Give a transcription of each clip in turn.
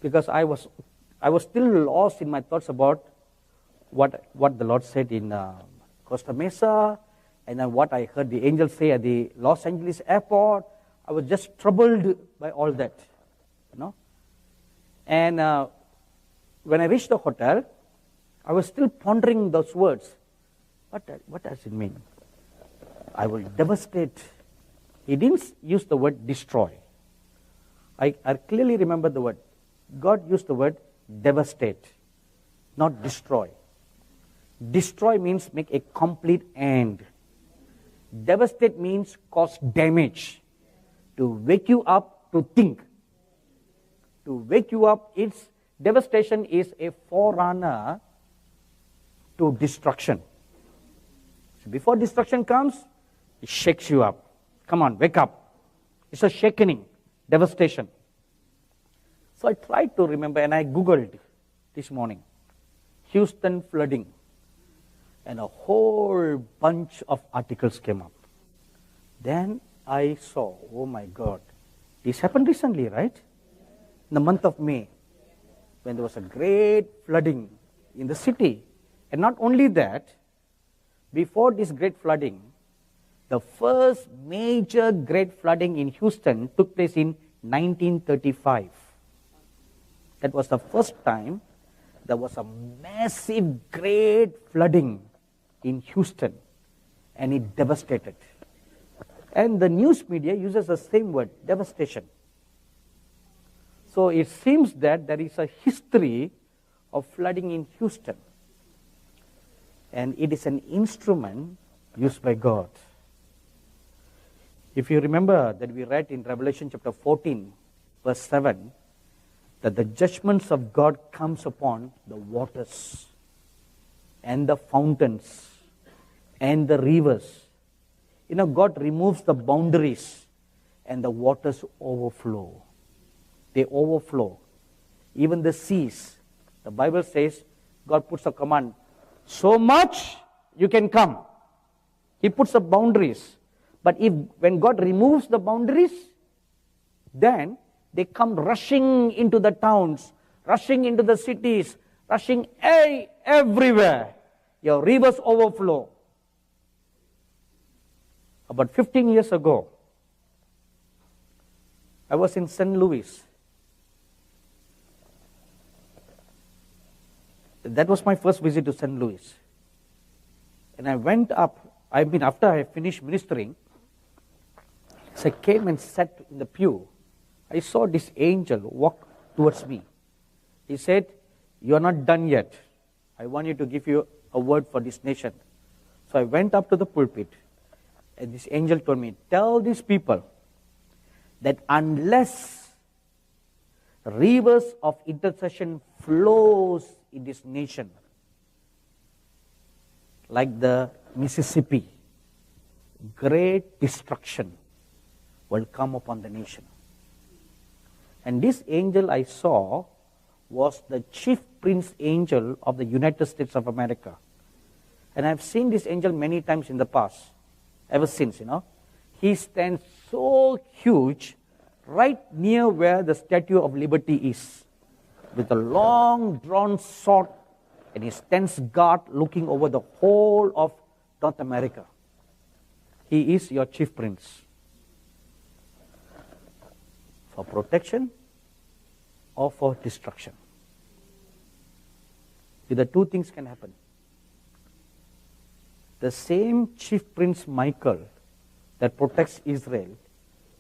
because I was still lost in my thoughts about what the Lord said in Costa Mesa, and then what I heard the angels say at the Los Angeles airport. I was just troubled by all that, And when I reached the hotel, I was still pondering those words. What does it mean? I will devastate. He didn't use the word destroy. I clearly remember the word. God used the word devastate, not destroy. Destroy means make a complete end. Devastate means cause damage. To wake you up to think. To wake you up, devastation is a forerunner to destruction. So before destruction comes, it shakes you up. Come on, wake up. It's a shaking, devastation. So I tried to remember, and I Googled this morning, Houston flooding. And a whole bunch of articles came up. Then I saw, oh my God, this happened recently, right? In the month of May, when there was a great flooding in the city. And not only that, before this great flooding, the first major great flooding in Houston took place in 1935. That was the first time there was a massive great flooding in Houston, and it devastated. And the news media uses the same word, devastation. So it seems that there is a history of flooding in Houston. And it is an instrument used by God. If you remember that we read in Revelation chapter 14, verse 7, that the judgments of God comes upon the waters and the fountains and the rivers. God removes the boundaries and the waters overflow. They overflow. Even the seas. The Bible says God puts a command. So much you can come. He puts the boundaries. But when God removes the boundaries, then they come rushing into the towns, rushing into the cities, rushing everywhere. Your rivers overflow. About 15 years ago, I was in St. Louis. That was my first visit to St. Louis. And I went up, after I finished ministering, as I came and sat in the pew, I saw this angel walk towards me. He said, "You are not done yet. I want you to give you a word for this nation." So I went up to the pulpit, and this angel told me, "Tell these people that unless rivers of intercession flows in this nation, like the Mississippi, great destruction will come upon the nation." And this angel I saw was the chief prince angel of the United States of America. And I've seen this angel many times in the past, ever since, He stands so huge right near where the Statue of Liberty is, with a long drawn sword, and he stands guard looking over the whole of North America. He is your chief prince. For protection or for destruction. The two things can happen. The same chief prince Michael that protects Israel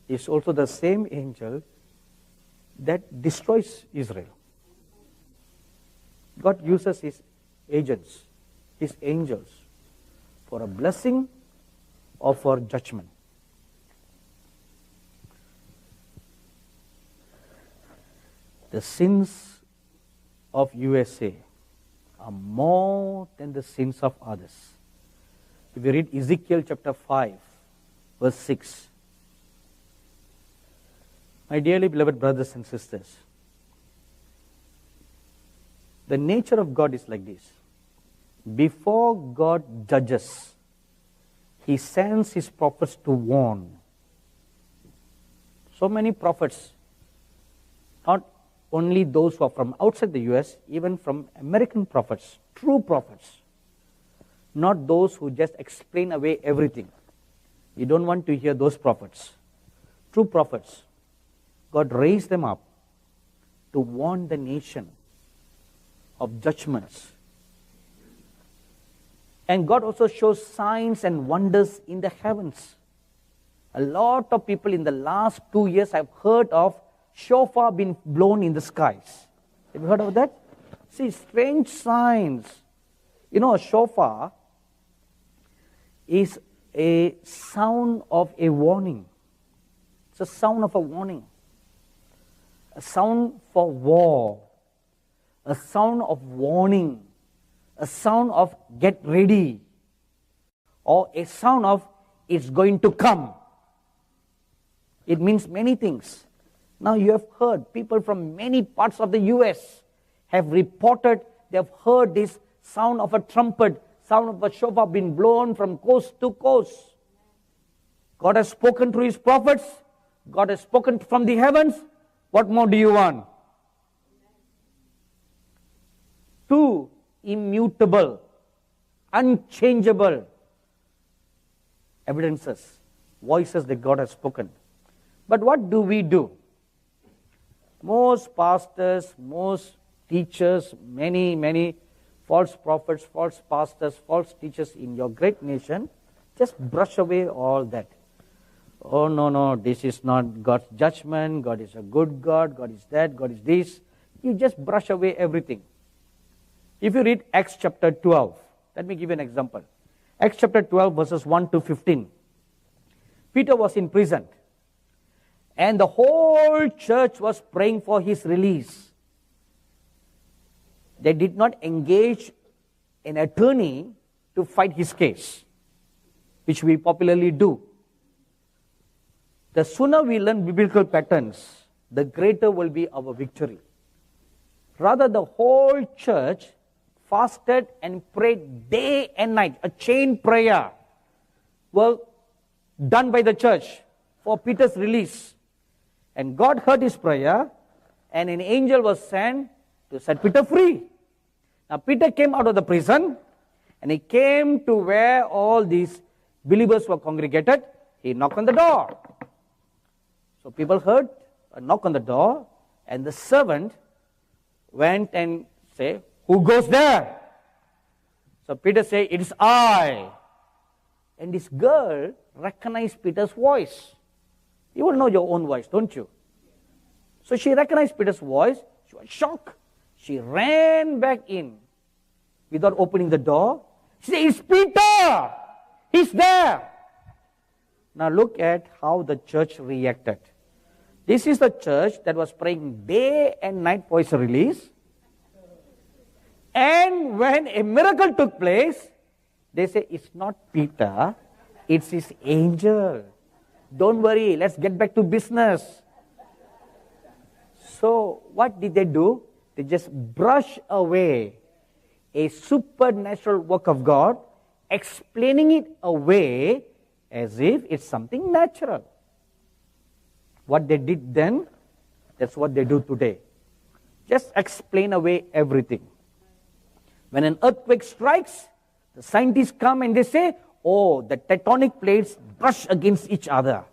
is also the same angel that destroys Israel. God uses his agents, his angels, for a blessing or for judgment. The sins of USA are more than the sins of others. If you read Ezekiel chapter 5, verse 6, my dearly beloved brothers and sisters, the nature of God is like this. Before God judges, He sends His prophets to warn. So many prophets, not only those who are from outside the US, even from American prophets, true prophets, not those who just explain away everything. You don't want to hear those prophets. True prophets, God raised them up to warn the nation of judgments. And God also shows signs and wonders in the heavens. A lot of people in the last 2 years have heard of shofar being blown in the skies. Have you heard of that? See, strange signs. You know, a shofar is a sound of a warning. It's a sound of a warning. A sound for war. A sound of warning. A sound of get ready. Or a sound of it's going to come. It means many things. Now you have heard, people from many parts of the US have reported they have heard this sound of a trumpet, sound of a shofar being blown from coast to coast. God has spoken through His prophets. God has spoken from the heavens. What more do you want? Two immutable, unchangeable evidences, voices that God has spoken. But what do? Most pastors, most teachers, many false prophets, false pastors, false teachers in your great nation just brush away all that. Oh, no, this is not God's judgment. God is a good God. God is that. God is this. You just brush away everything. If you read Acts chapter 12, let me give you an example. Acts chapter 12 verses 1 to 15. Peter was in prison. And the whole church was praying for his release. They did not engage an attorney to fight his case, which we popularly do. The sooner we learn biblical patterns, the greater will be our victory. Rather, the whole church fasted and prayed day and night. A chain prayer was done by the church for Peter's release. And God heard his prayer, and an angel was sent to set Peter free. Now Peter came out of the prison, and he came to where all these believers were congregated. He knocked on the door. So people heard a knock on the door, and the servant went and said, "Who goes there?" So Peter said, "It is I." And this girl recognized Peter's voice. You will know your own voice, don't you? So she recognized Peter's voice. She was shocked. She ran back in without opening the door. She said, "It's Peter! He's there!" Now look at how the church reacted. This is the church that was praying day and night for his release. And when a miracle took place, they say, "It's not Peter, it's his angel. Don't worry, let's get back to business." So what did they do? They just brush away a supernatural work of God, explaining it away as if it's something natural. What they did then, that's what they do today. Just explain away everything. When an earthquake strikes, the scientists come and they say, "Oh, the tectonic plates brush against each other."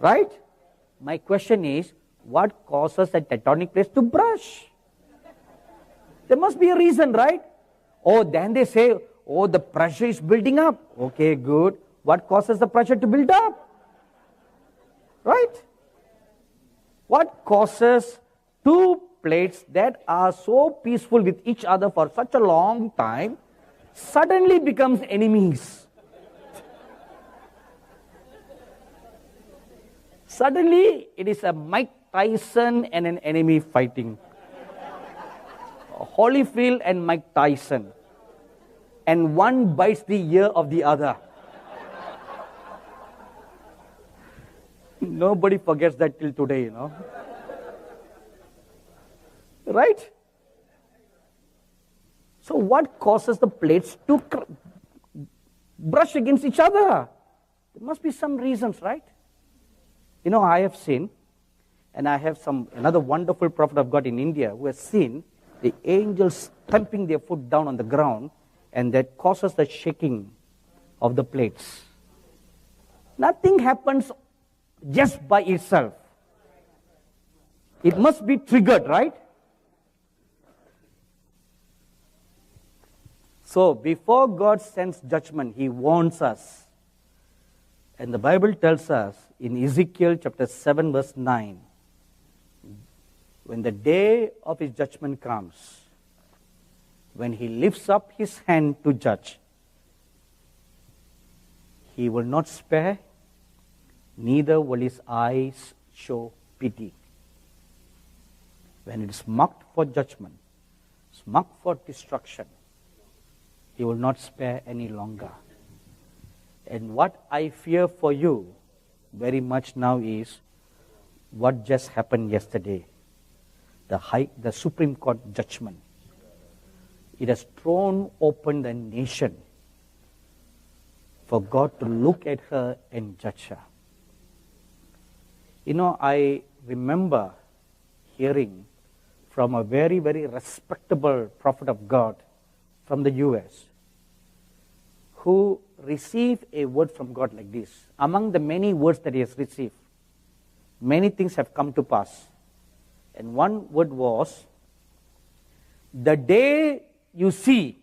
Right? My question is, what causes the tectonic plates to brush? There must be a reason, right? Oh, then they say, "Oh, the pressure is building up." Okay, good. What causes the pressure to build up? Right? What causes two plates that are so peaceful with each other for such a long time suddenly becomes enemies? Suddenly, it is a Mike Tyson and an enemy fighting. Holyfield and Mike Tyson. And one bites the ear of the other. Nobody forgets that till today, Right? So what causes the plates to brush against each other? There must be some reasons, right? I have seen And I have another wonderful prophet of God in India who has seen the angels stamping their foot down on the ground, and that causes the shaking of the plates. Nothing happens just by itself. It must be triggered, right? So before God sends judgment, He warns us. And the Bible tells us in Ezekiel chapter 7 verse 9, when the day of His judgment comes, when He lifts up His hand to judge, He will not spare, neither will His eyes show pity. When it is marked for judgment, it's marked for destruction, He will not spare any longer. And what I fear for you very much now is what just happened yesterday. The Supreme Court judgment. It has thrown open the nation for God to look at her and judge her. You know, I remember hearing from a very, very respectable prophet of God from the US who received a word from God like this. Among the many words that he has received, many things have come to pass. And one word was, the day you see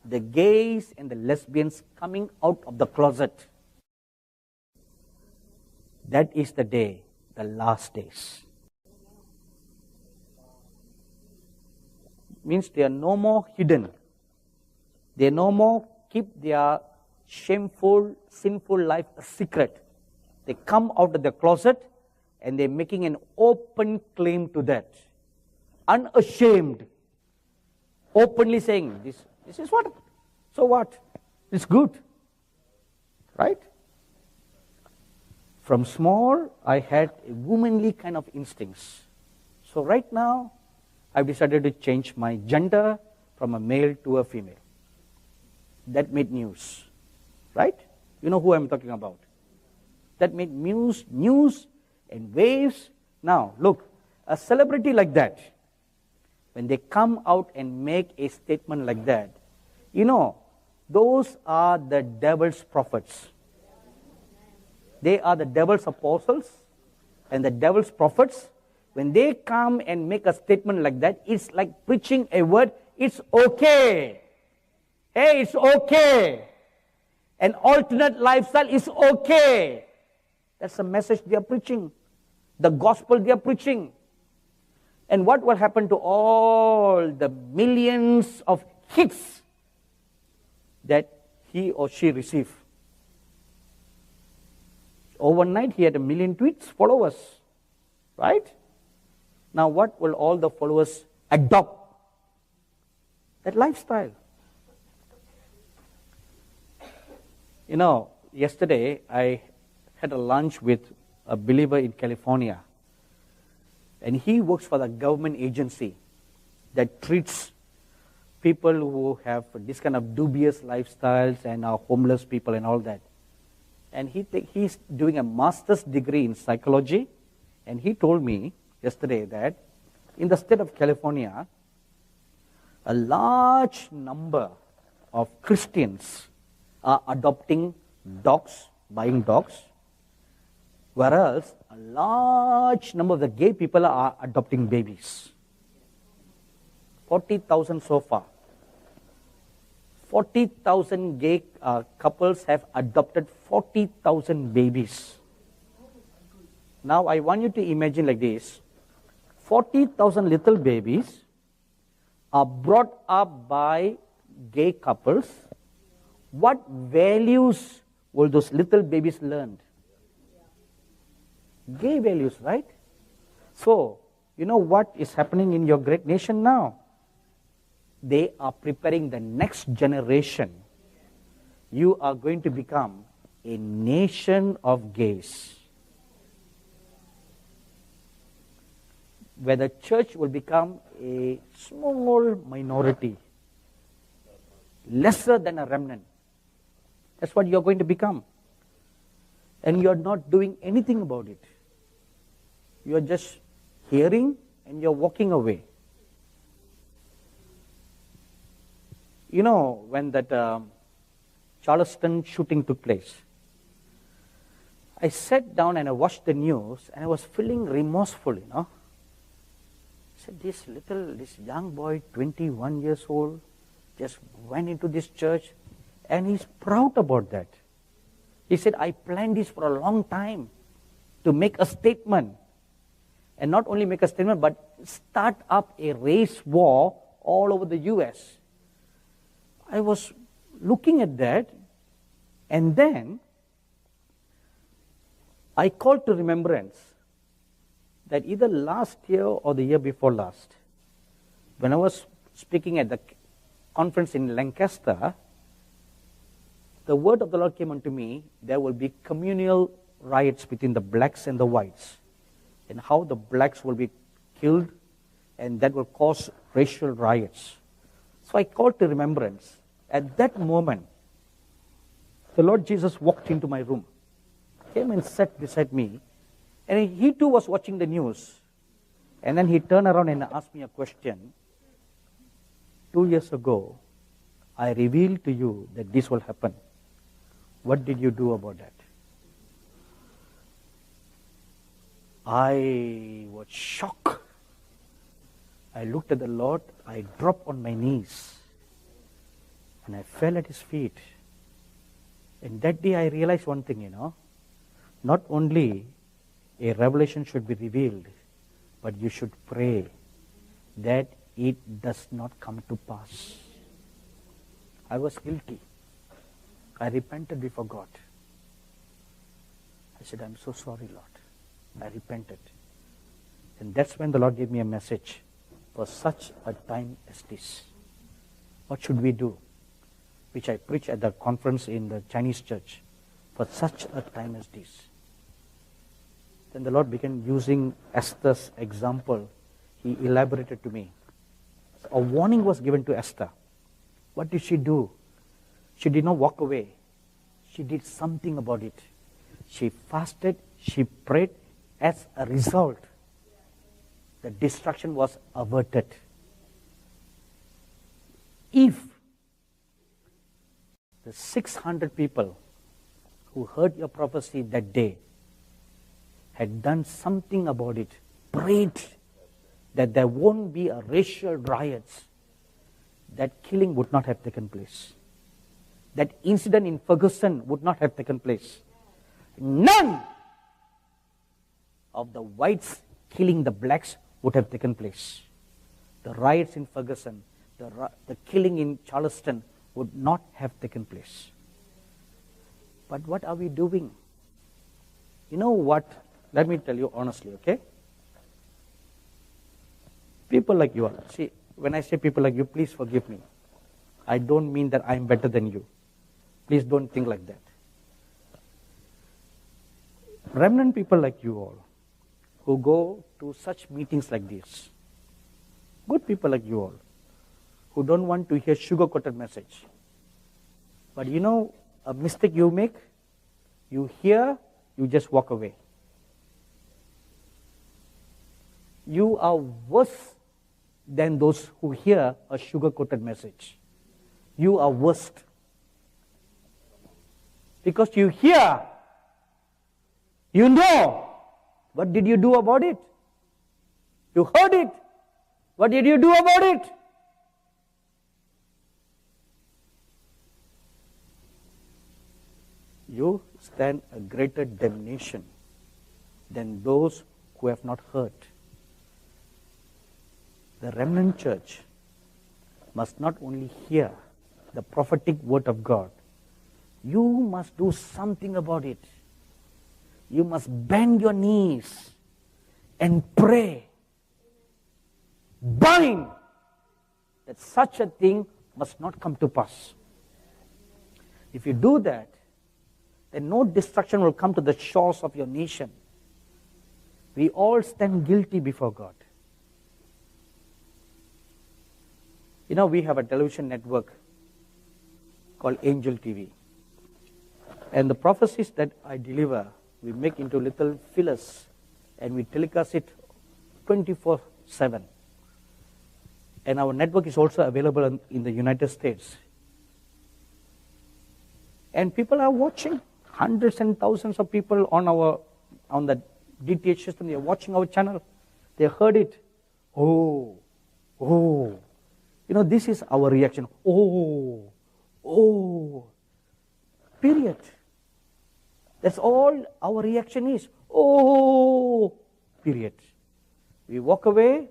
the gays and the lesbians coming out of the closet, that is the day, the last days. Means they are no more hidden. They no more keep their shameful, sinful life a secret. They come out of the closet and they're making an open claim to that. Unashamed. Openly saying, this is what? So what? It's good. Right? From small, I had a womanly kind of instincts. So right now, I've decided to change my gender from a male to a female. That made news. Right? You know who I'm talking about. That made news and waves. Now, look, a celebrity like that, when they come out and make a statement like that, you know, those are the devil's prophets. They are the devil's apostles and the devil's prophets. When they come and make a statement like that, it's like preaching a word, it's okay. Hey, it's okay. An alternate lifestyle is okay. That's the message they are preaching. The gospel they are preaching. And what will happen to all the millions of hits that he or she received? Overnight, he had 1 million tweets, followers. Right? Now, what will all the followers adopt? That lifestyle. You know, yesterday I had a lunch with a believer in California. And he works for the government agency that treats people who have this kind of dubious lifestyles and are homeless people and all that. And he's doing a master's degree in psychology. And he told me yesterday that in the state of California, a large number of Christians are adopting dogs, buying dogs, whereas a large number of the gay people are adopting babies. 40,000 so far. 40,000 gay couples have adopted 40,000 babies. Now I want you to imagine like this. 40,000 little babies are brought up by gay couples. What values will those little babies learn? Gay values, right? So, you know what is happening in your great nation now? They are preparing the next generation. You are going to become a nation of gays, where the church will become a small minority, lesser than a remnant. That's what you're going to become. And you're not doing anything about it. You are just hearing and you're walking away. You know, when that Charleston shooting took place, I sat down and I watched the news and I was feeling remorseful, you know. I said, this young boy, 21 years old, just went into this church and he's proud about that. He said, I planned this for a long time to make a statement. And not only make a statement, but start up a race war all over the US. I was looking at that, and then I called to remembrance that either last year or the year before last, when I was speaking at the conference in Lancaster, the word of the Lord came unto me, there will be communal riots between the blacks and the whites, and how the blacks will be killed, and that will cause racial riots. So I called to remembrance. At that moment, the Lord Jesus walked into my room, came and sat beside me, and he too was watching the news. And then he turned around and asked me a question. 2 years ago, I revealed to you that this will happen. What did you do about that? I was shocked. I looked at the Lord, I dropped on my knees, and I fell at his feet. And that day I realized one thing, you know, not only a revelation should be revealed, but you should pray that it does not come to pass. I was guilty. I repented before God. I said, I'm so sorry, Lord. I repented. And that's when the Lord gave me a message. For such a time as this, what should we do? Which I preached at the conference in the Chinese church. For such a time as this. Then the Lord began using Esther's example. He elaborated to me. A warning was given to Esther. What did she do? She did not walk away. She did something about it. She fasted, she prayed. As a result, the destruction was averted. If the 600 people who heard your prophecy that day had done something about it, prayed that there won't be a racial riots, that killing would not have taken place. That incident in Ferguson would not have taken place. None of the whites killing the blacks would have taken place. The riots in Ferguson, the killing in Charleston would not have taken place. But what are we doing? You know what? Let me tell you honestly, okay? People like you are. See, when I say people like you, please forgive me. I don't mean that I'm better than you. Please don't think like that. Remnant people like you all, who go to such meetings like this, good people like you all, who don't want to hear sugar-coated message. But you know a mistake you make? You hear, you just walk away. You are worse than those who hear a sugar-coated message. You are worst. Because you hear, you know, what did you do about it? You heard it. What did you do about it? You stand a greater damnation than those who have not heard. The remnant church must not only hear the prophetic word of God, you must do something about it. You must bend your knees and pray. Bind that such a thing must not come to pass. If you do that, then no destruction will come to the shores of your nation. We all stand guilty before God. You know, we have a television network called Angel TV. And the prophecies that I deliver, we make into little fillers and we telecast it 24/7. And our network is also available in the United States. And people are watching, hundreds and thousands of people on the DTH system, they are watching our channel. They heard it. Oh. This is our reaction. Oh. Period. That's all our reaction is. Oh. Period. We walk away.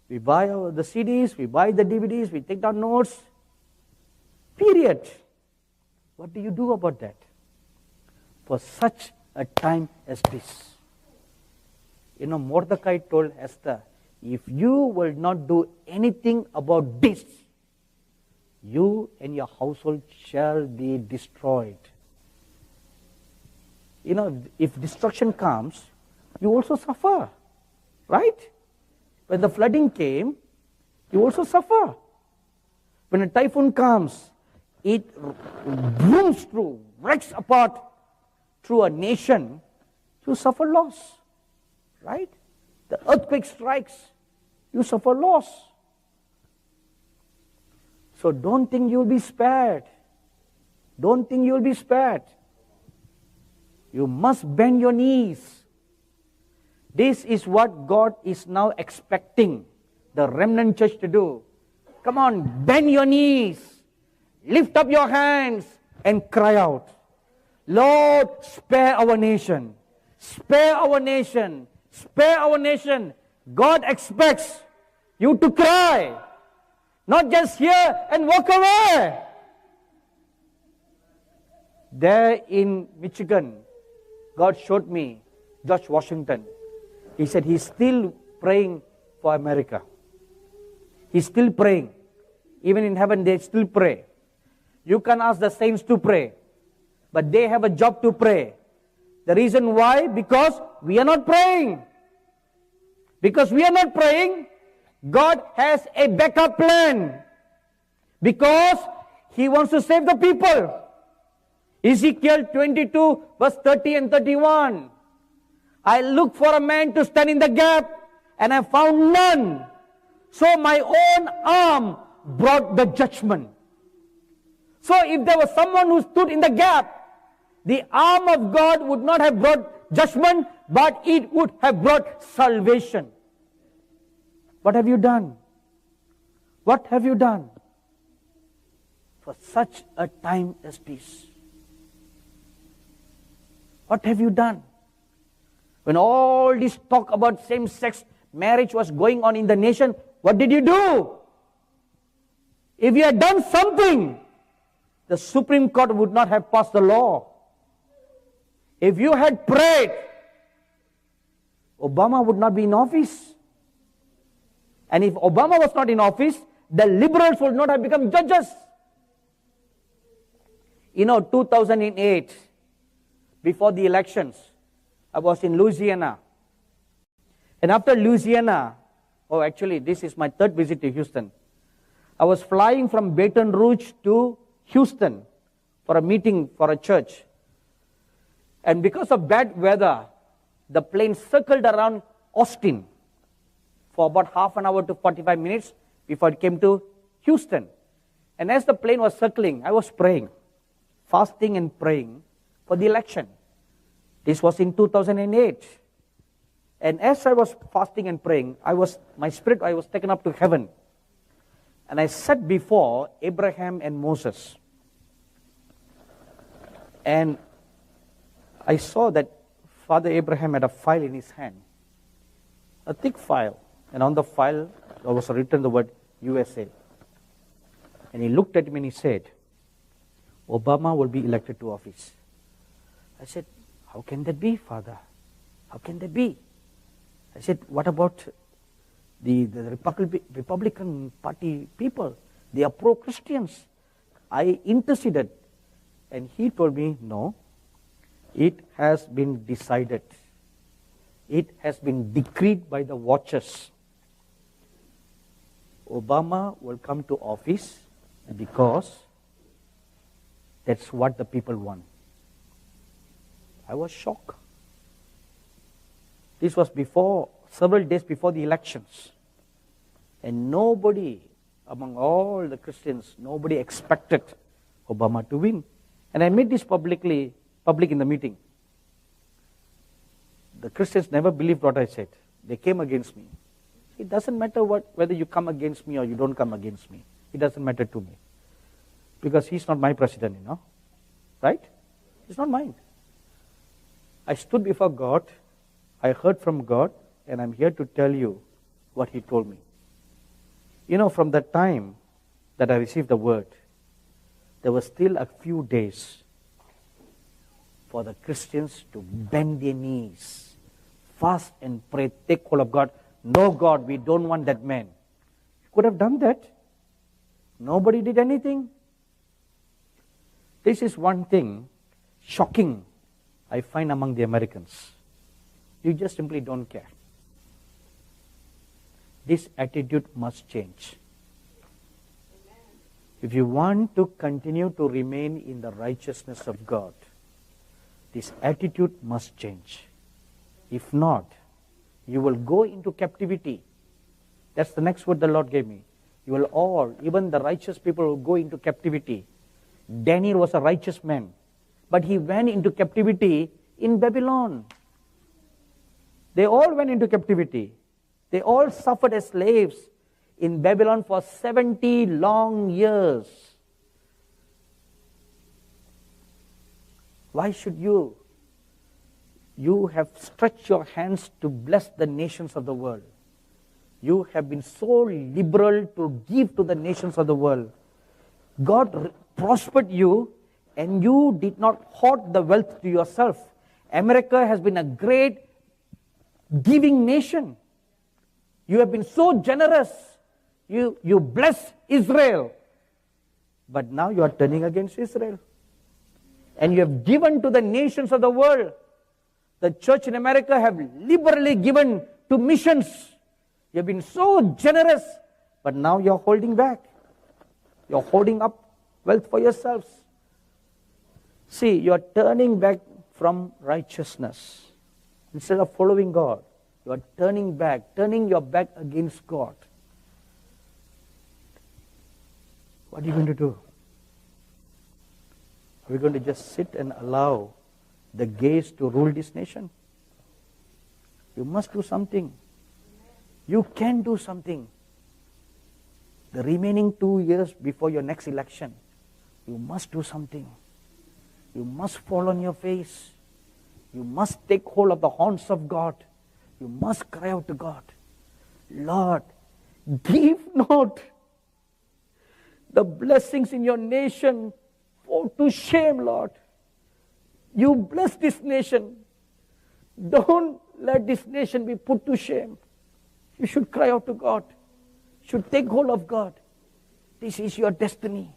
We buy the CDs. We buy the DVDs. We take down notes. Period. What do you do about that? For such a time as this. Mordecai told Esther, if you will not do anything about this, you and your household shall be destroyed. If destruction comes, you also suffer. Right? When the flooding came, you also suffer. When a typhoon comes, it brooms through, wrecks apart through a nation, you suffer loss. Right? The earthquake strikes, you suffer loss. So don't think you'll be spared. Don't think you'll be spared. You must bend your knees. This is what God is now expecting the remnant church to do. Come on, bend your knees. Lift up your hands and cry out. Lord, spare our nation. Spare our nation. Spare our nation. God expects you to cry. Not just hear and walk away. There in Michigan, God showed me George Washington. He said he's still praying for America. He's still praying. Even in heaven, they still pray. You can ask the saints to pray, but they have a job to pray. The reason why? Because we are not praying. Because we are not praying, God has a backup plan. Because He wants to save the people. Ezekiel 22 verse 30 and 31. I looked for a man to stand in the gap, and I found none. So my own arm brought the judgment. So if there was someone who stood in the gap, the arm of God would not have brought judgment, but it would have brought salvation. What have you done? What have you done for such a time as this? What have you done? When all this talk about same-sex marriage was going on in the nation, what did you do? If you had done something, the Supreme Court would not have passed the law. If you had prayed, Obama would not be in office. And if Obama was not in office, the liberals would not have become judges. 2008, before the elections, I was in Louisiana. And after Louisiana, actually this is my third visit to Houston. I was flying from Baton Rouge to Houston for a meeting for a church. And because of bad weather, the plane circled around Austin for about half an hour to 45 minutes before it came to Houston. And as the plane was circling, I was praying, fasting and praying for the election. This was in 2008. And as I was fasting and praying, I was taken up to heaven. And I sat before Abraham and Moses. And I saw that Father Abraham had a file in his hand, a thick file. And on the file, there was written the word USA. And he looked at me and he said, Obama will be elected to office. I said, how can that be, Father? How can that be? I said, what about the Republican Party people? They are pro-Christians. I interceded. And he told me, no, it has been decided. It has been decreed by the watchers. Obama will come to office because that's what the people want. I was shocked. This was before, several days before the elections. And nobody, among all the Christians, nobody expected Obama to win. And I made this public in the meeting. The Christians never believed what I said. They came against me. It doesn't matter whether you come against me or you don't come against me. It doesn't matter to me. Because he's not my president, Right? He's not mine. I stood before God, I heard from God, and I'm here to tell you what he told me. From the time that I received the word, there were still a few days for the Christians to bend their knees, fast and pray, take hold of God. No, God, we don't want that man. You could have done that. Nobody did anything. This is one thing shocking I find among the Americans. You just simply don't care. This attitude must change. If you want to continue to remain in the righteousness of God, this attitude must change. If not, you will go into captivity. That's the next word the Lord gave me. You will all, even the righteous people, will go into captivity. Daniel was a righteous man, but he went into captivity in Babylon. They all went into captivity. They all suffered as slaves in Babylon for 70 long years. Why should you? You have stretched your hands to bless the nations of the world. You have been so liberal to give to the nations of the world. God prospered you, and you did not hoard the wealth to yourself. America has been a great giving nation. You have been so generous. You bless Israel. But now you are turning against Israel. And you have given to the nations of the world. The church in America have liberally given to missions. You have been so generous, but now you are holding back. You are holding up wealth for yourselves. See, you are turning back from righteousness. Instead of following God, you are turning your back against God. What are you going to do? Are we going to just sit and allow the gays to rule this nation? You must do something. You can do something. The remaining 2 years before your next election, you must do something. You must fall on your face. You must take hold of the horns of God. You must cry out to God, Lord, give not the blessings in your nation to shame, Lord. You bless this nation. Don't let this nation be put to shame. You should cry out to God. You should take hold of God. This is your destiny.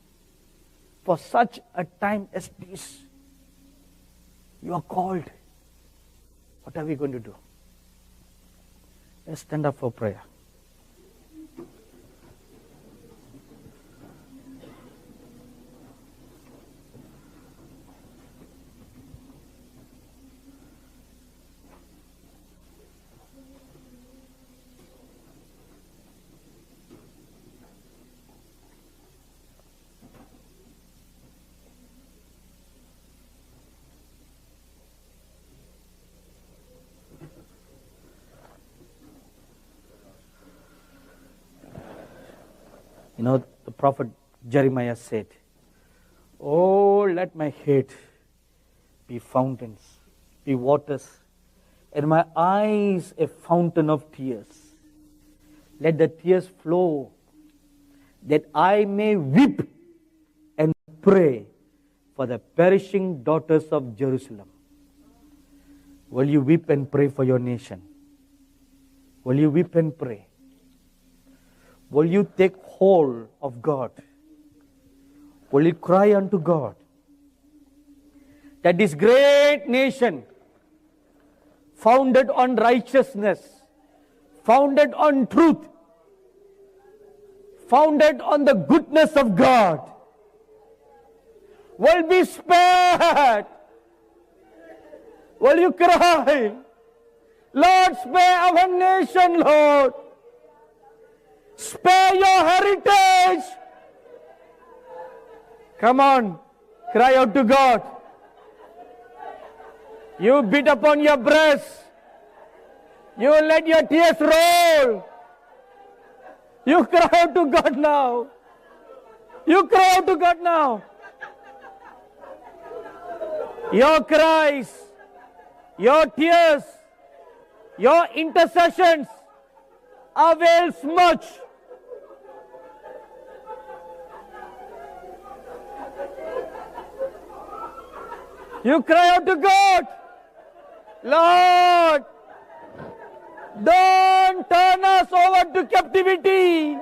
For such a time as this, you are called. What are we going to do? Let's stand up for prayer. The prophet Jeremiah said, oh, let my head be fountains, be waters, and my eyes a fountain of tears. Let the tears flow, that I may weep and pray for the perishing daughters of Jerusalem. Will you weep and pray for your nation? Will you weep and pray? Will you take hold of God? Will you cry unto God that this great nation, founded on righteousness, founded on truth, founded on the goodness of God, will be spared? Will you cry? Lord, spare our nation, Lord. Spare your heritage. Come on, cry out to God. You beat upon your breast. You let your tears roll. You cry out to God now. You cry out to God now. Your cries, your tears, your intercessions avails much. You cry out to God. Lord, don't turn us over to captivity.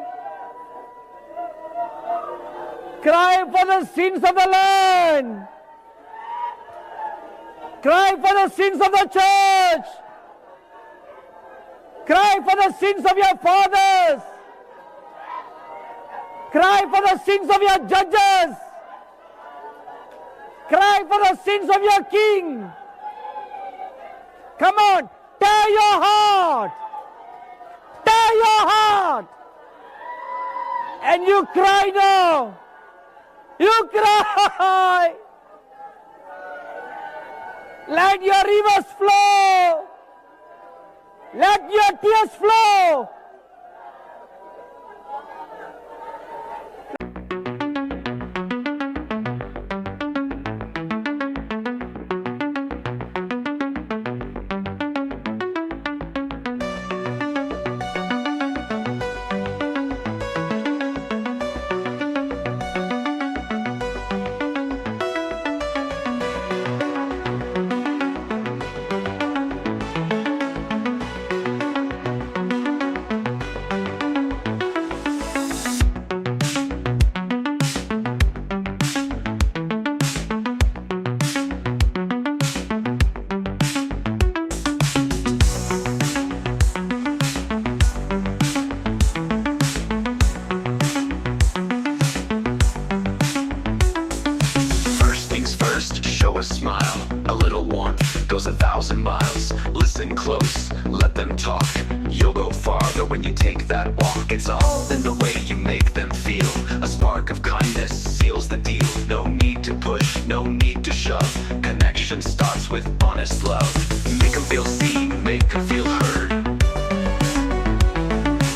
Cry for the sins of the land. Cry for the sins of the church. Cry for the sins of your fathers. Cry for the sins of your judges. Cry for the sins of your king. Come on, tear your heart. Tear your heart. And you cry now. You cry. Let your rivers flow. Let your tears flow. A smile, a little warmth goes 1,000 miles. Listen close, let them talk. You'll go farther when you take that walk. It's all in the way you make them feel. A spark of kindness seals the deal. No need to push, no need to shove. Connection starts with honest love. Make them feel seen, make them feel heard.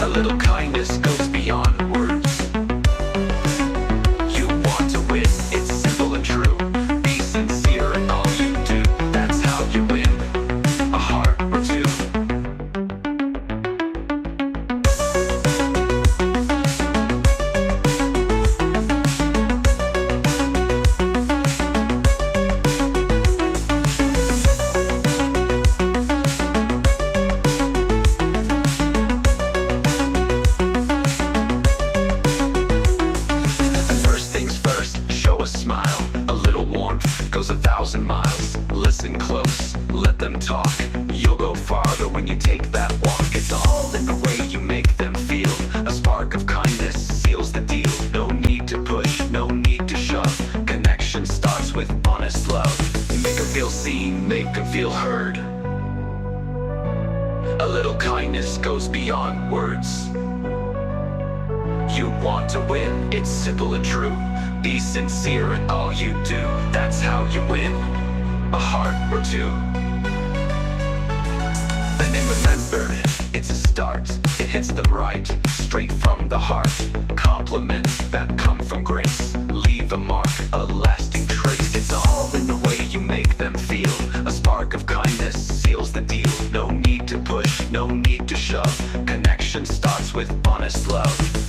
A little kindness goes beyond words. You want to win, it's simple and true. Goes 1,000 miles. Listen close, let them talk. You'll go farther when you take that walk. It's all in the way you make them feel. A spark of kindness seals the deal. No need to push, no need to shove. Connection starts with honest love. Make them feel seen, make them feel heard. A little kindness goes beyond words. You want to win, it's simple and true. Be sincere in all you do. That's how you win a heart or two. And then remember, it's a start. It hits them right, straight from the heart. Compliments that come from grace leave a mark, a lasting trace. It's all in the way you make them feel. A spark of kindness seals the deal. No need to push, no need to shove. Connection starts with honest love.